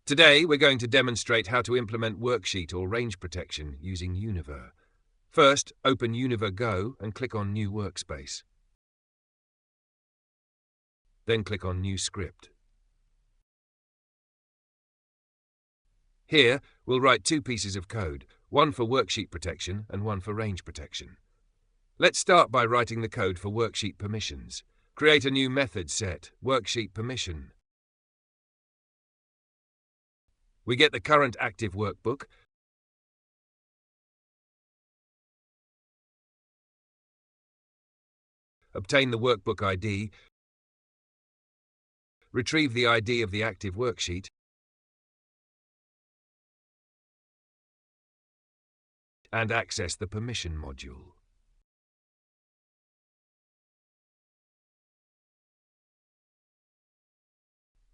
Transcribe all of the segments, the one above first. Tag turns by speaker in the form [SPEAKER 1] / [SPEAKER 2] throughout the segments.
[SPEAKER 1] Today, we're going to demonstrate how to implement Worksheet or range protection using Univer. First, open Univer Go and click on New Workspace. Then click on New Script. Here, we'll write two pieces of code, one for Worksheet protection and one for range protection. Let's start by writing the code for Worksheet permissions. Create a new method set, Worksheet permission. We get the current active workbook, obtain the workbook ID, retrieve the ID of the active worksheet, and access the permission module.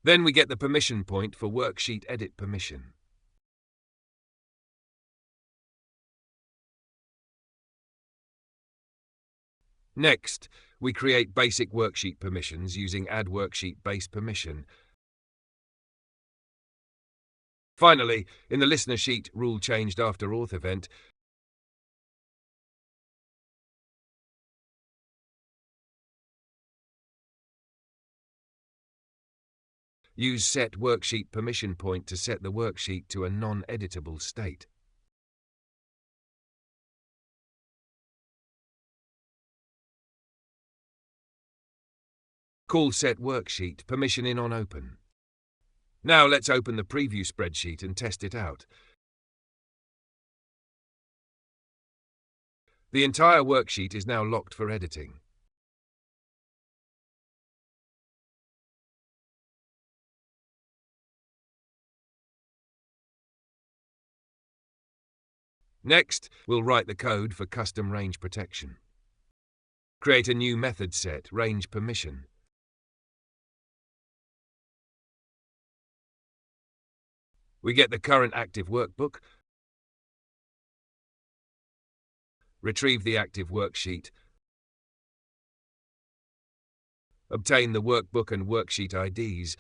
[SPEAKER 1] Then we get the permission point for Worksheet Edit Permission. Next, we create basic worksheet permissions using Add Worksheet Base Permission. Finally, in the Listener Sheet Rule Changed After Auth event, use Set Worksheet Permission Point to set the worksheet to a non-editable state. Call Set Worksheet Permission in on Open. Now let's open the preview spreadsheet and test it out. The entire worksheet is now locked for editing. Next, we'll write the code for custom range protection. Create a new method set, range permission. We get the current active workbook, retrieve the active worksheet, obtain the workbook and worksheet IDs,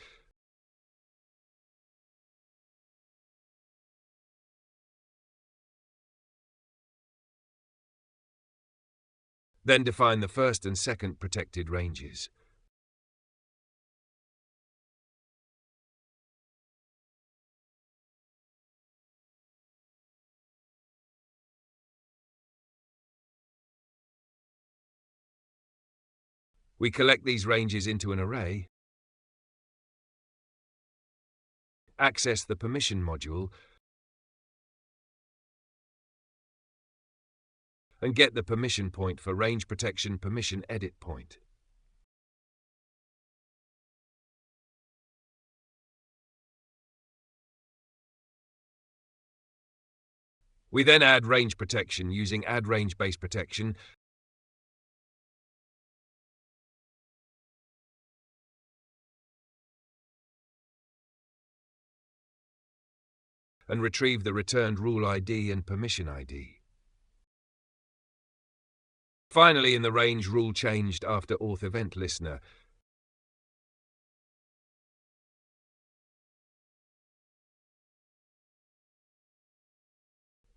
[SPEAKER 1] then define the first and second protected ranges. We collect these ranges into an array, access the permission module, and get the permission point for range protection permission edit point. We then add range protection using Add Range Base Protection and retrieve the returned rule ID and permission ID. Finally, in the Range Rule Changed After Auth event listener,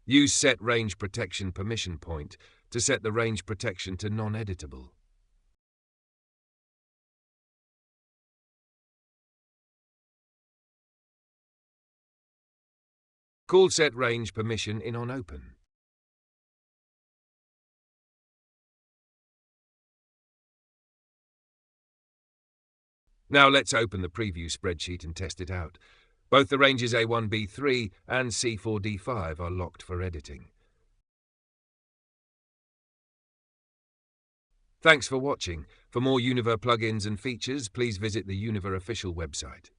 [SPEAKER 1] use Set Range Protection Permission Point to set the range protection to non-editable. Call Set Range Permission in on Open. Now let's open the preview spreadsheet and test it out. Both the ranges A1B3 and C4D5 are locked for editing. Thanks for watching. For more Univer plugins and features, please visit the Univer official website.